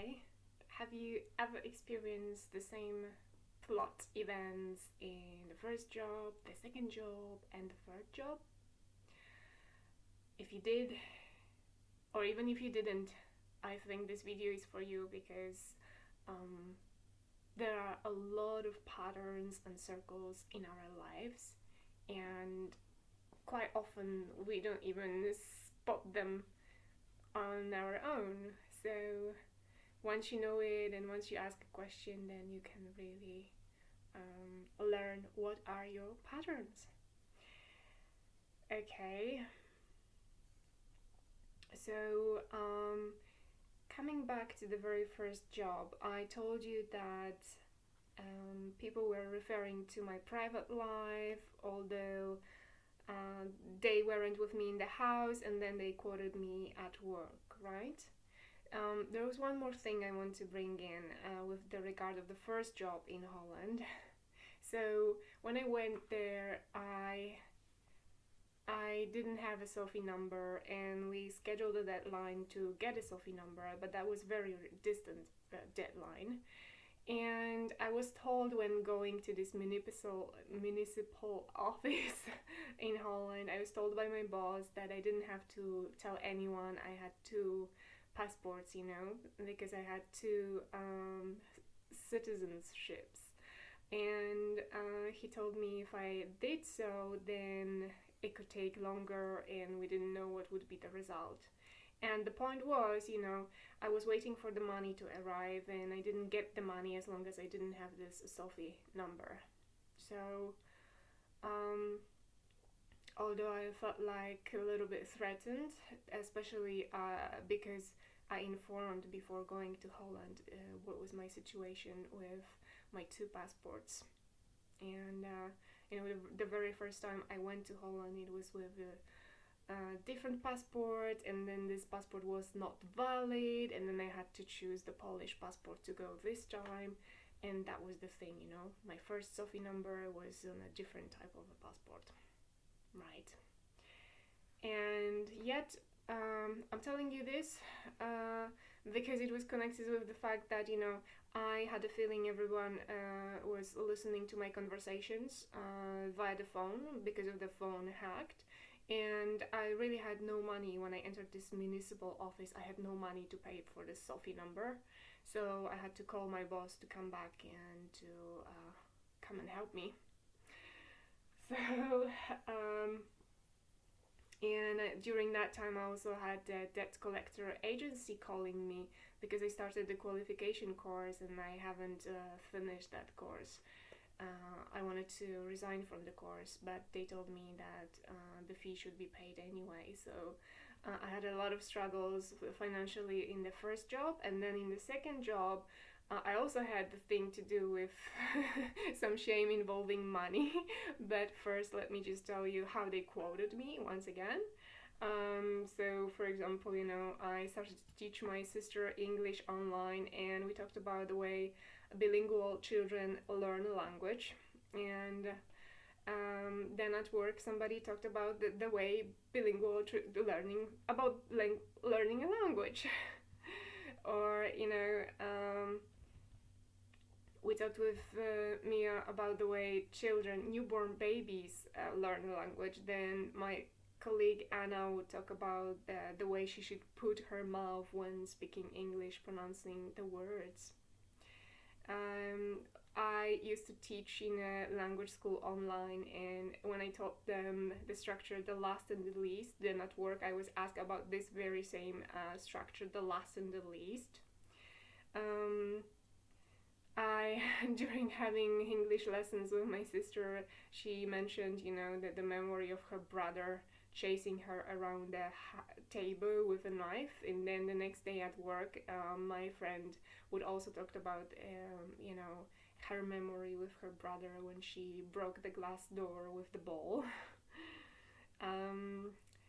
Hi. Have you ever experienced the same plot events in the first job, the second job, and the third job? If you did, or even if you didn't, I think this video is for you because um, there are a lot of patterns and circles in our lives, and quite often we don't even spot them on our own. So once you know it and once you ask a question, then you can really learn what are your patterns. Okay, so coming back to the very first job, I told you that people were referring to my private life, although they weren't with me in the house, and then they quoted me at work, right? There was one more thing I want to bring in with the regard of the first job in Holland. So when I went there, I didn't have a Sophie number, and we scheduled a deadline to get a Sophie number, but that was very distant deadline. And I was told when going to this municipal office in Holland, I was told by my boss that I didn't have to tell anyone I had two passports, because I had two citizenships. And he told me if I did so, then it could take longer and we didn't know what would be the result. And the point was, I was waiting for the money to arrive and I didn't get the money as long as I didn't have this Sophie number. So, although I felt like a little bit threatened, especially because I informed before going to Holland what was my situation with my two passports. And, the very first time I went to Holland, it was with a different passport, and then this passport was not valid, and then I had to choose the Polish passport to go this time, and that was the thing, my first Sophie number was on a different type of a passport, right? And yet, I'm telling you this because it was connected with the fact that, I had a feeling everyone was listening to my conversations via the phone because of the phone hacked. And I really had no money when I entered this municipal office. I had no money to pay for this Sophie number. So I had to call my boss to come back and to come and help me. So, during that time, I also had the debt collector agency calling me because I started the qualification course and I haven't finished that course. I wanted to resign from the course, but they told me that the fee should be paid anyway. So I had a lot of struggles financially in the first job, and then in the second job, I also had the thing to do with some shame involving money. But first, let me just tell you how they quoted me once again. So, for example, I started to teach my sister English online, and we talked about the way bilingual children learn a language. And then at work, somebody talked about the way bilingual learning a language. Or, we talked with Mia about the way newborn babies learn a language. Then my colleague Anna would talk about the way she should put her mouth when speaking English, pronouncing the words. I used to teach in a language school online, and when I taught them the structure, the last and the least, then at work I was asked about this very same structure, the last and the least. During having English lessons with my sister, she mentioned, that the memory of her brother chasing her around the table with a knife, and then the next day at work, my friend would also talk about, her memory with her brother when she broke the glass door with the ball.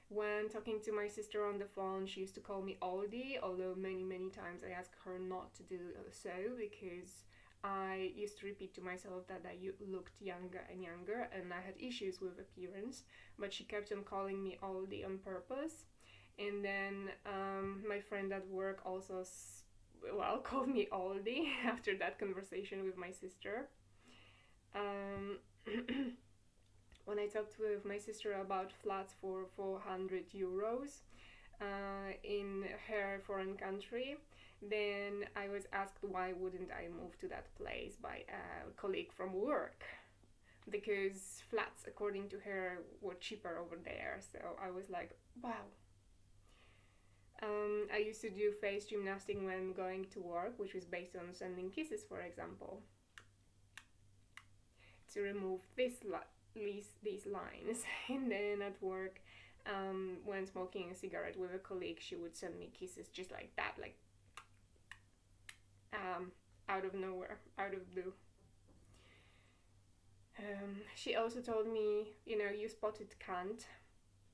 When talking to my sister on the phone, she used to call me oldie, although many times I asked her not to do so because I used to repeat to myself that I looked younger and younger and I had issues with appearance, but she kept on calling me oldie on purpose. And then my friend at work also called me oldie after that conversation with my sister. Um, when I talked with my sister about flats for 400 euros in her foreign country, then I was asked why wouldn't I move to that place by a colleague from work, because flats, according to her, were cheaper over there. So I was like, wow. I used to do face gymnastics when going to work, which was based on sending kisses, for example, to remove these lines. And then at work, when smoking a cigarette with a colleague, she would send me kisses just like that, like out of nowhere, out of blue. She also told me, you spotted cunt,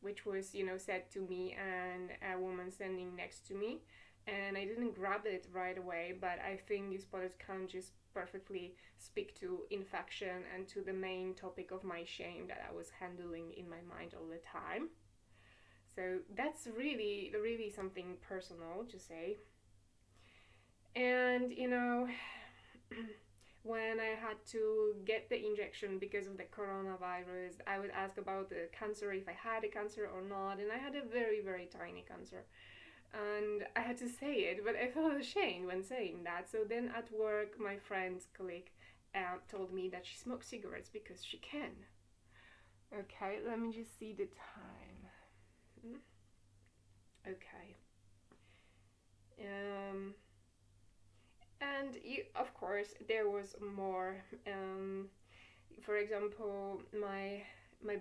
which was, said to me and a woman standing next to me. And I didn't grab it right away, but I think you spotted cunt just perfectly speak to infection and to the main topic of my shame that I was handling in my mind all the time. So that's really, really something personal to say. And, when I had to get the injection because of the coronavirus, I would ask about the cancer, if I had a cancer or not, and I had a very, very tiny cancer. And I had to say it, but I felt ashamed when saying that. So then at work, my friend's colleague told me that she smokes cigarettes because she can. Okay, let me just see the time. Okay. And of course, there was more. For example, my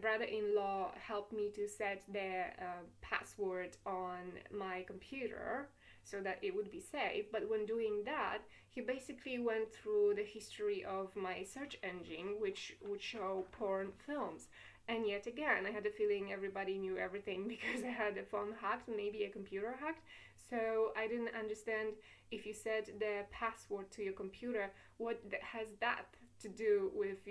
brother-in-law helped me to set the password on my computer so that it would be safe. But when doing that, he basically went through the history of my search engine, which would show porn films. And yet again, I had a feeling everybody knew everything because I had a phone hacked, maybe a computer hacked. So I didn't understand, if you set the password to your computer, what has that to do with,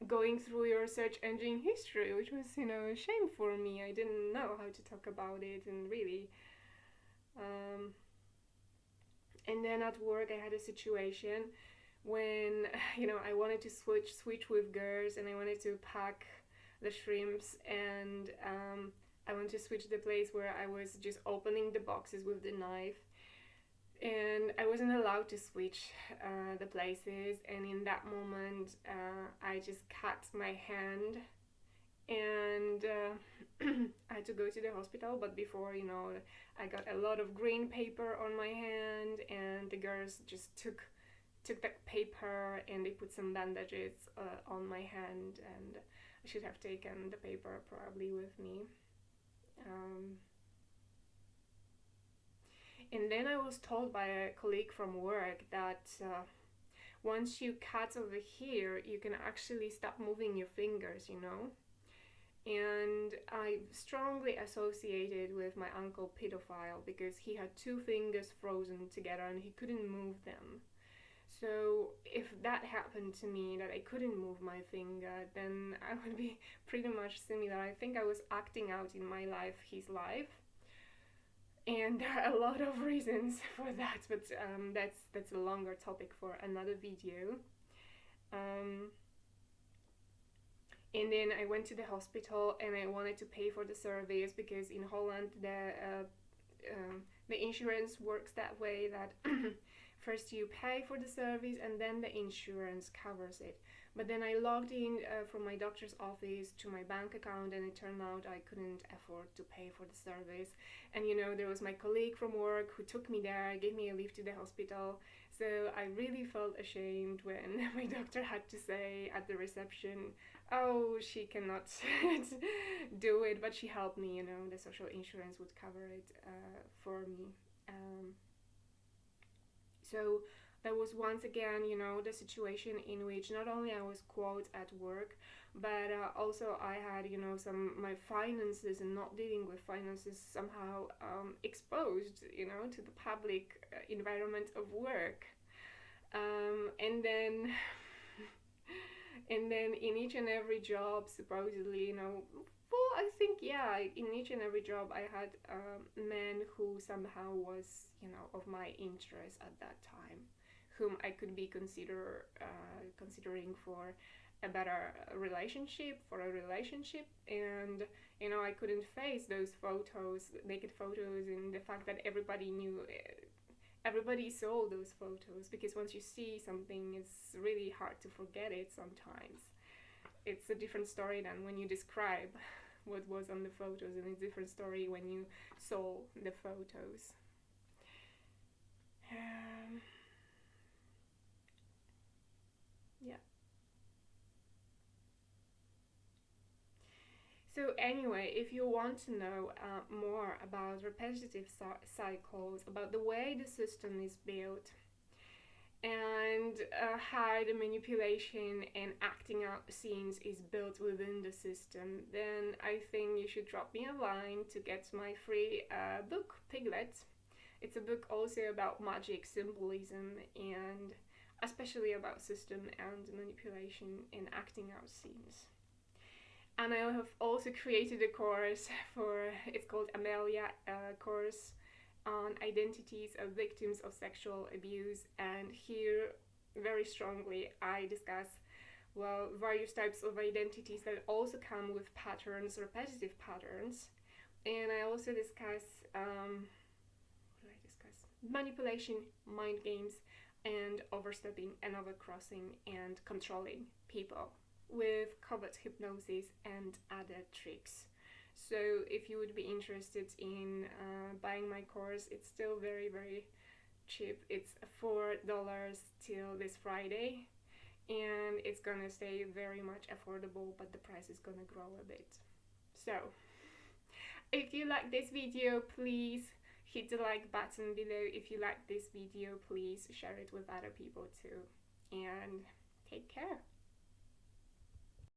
going through your search engine history, which was, a shame for me. I didn't know how to talk about it, and really. And then at work, I had a situation when, I wanted to switch with girls, and I wanted to pack the shrimps, and I wanted to switch the place where I was just opening the boxes with the knife, and I wasn't allowed to switch the places. And in that moment, I just cut my hand, and I had to go to the hospital. But before, I got a lot of green paper on my hand, and the girls just took that paper and they put some bandages on my hand, and I should have taken the paper probably with me. And then I was told by a colleague from work that once you cut over here, you can actually stop moving your fingers, And I strongly associated with my uncle pedophile because he had two fingers frozen together and he couldn't move them. So if that happened to me, that I couldn't move my finger, then I would be pretty much similar. I think I was acting out in my life his life. And there are a lot of reasons for that, but that's a longer topic for another video. And then I went to the hospital and I wanted to pay for the service because in Holland the insurance works that way that first you pay for the service and then the insurance covers it. But then I logged in from my doctor's office to my bank account, and it turned out I couldn't afford to pay for the service. And there was my colleague from work who took me there, gave me a lift to the hospital. So I really felt ashamed when my doctor had to say at the reception, oh, she cannot do it, but she helped me, the social insurance would cover it for me. So that was once again, the situation in which not only I was quote at work, but also I had, my finances and not dealing with finances somehow exposed, to the public environment of work. And then in each and every job, supposedly, I yeah, in each and every job I had a man who somehow was, of my interest at that time, whom I could be considering for a better relationship, and I couldn't face those photos, naked photos, and the fact that everybody knew it. Everybody saw those photos, because once you see something, it's really hard to forget it sometimes. It's a different story than when you describe what was on the photos, and it's a different story when you saw the photos. Yeah. So anyway, if you want to know more about repetitive cycles, about the way the system is built, and how the manipulation and acting out scenes is built within the system, then I think you should drop me a line to get my free book, Piglet. It's a book also about magic, symbolism, and especially about system and manipulation and acting out scenes. And I have also created a course it's called Amelia course on identities of victims of sexual abuse, and here very strongly I discuss various types of identities that also come with patterns, repetitive patterns, and I also discuss manipulation, mind games, and overstepping and overcrossing and controlling people with covert hypnosis and other tricks. So if you would be interested in buying my course, it's still very, very cheap. It's $4 till this Friday, and it's gonna stay very much affordable, but the price is gonna grow a bit. So if you like this video, please hit the like button below. If you like this video, please share it with other people too, and take care.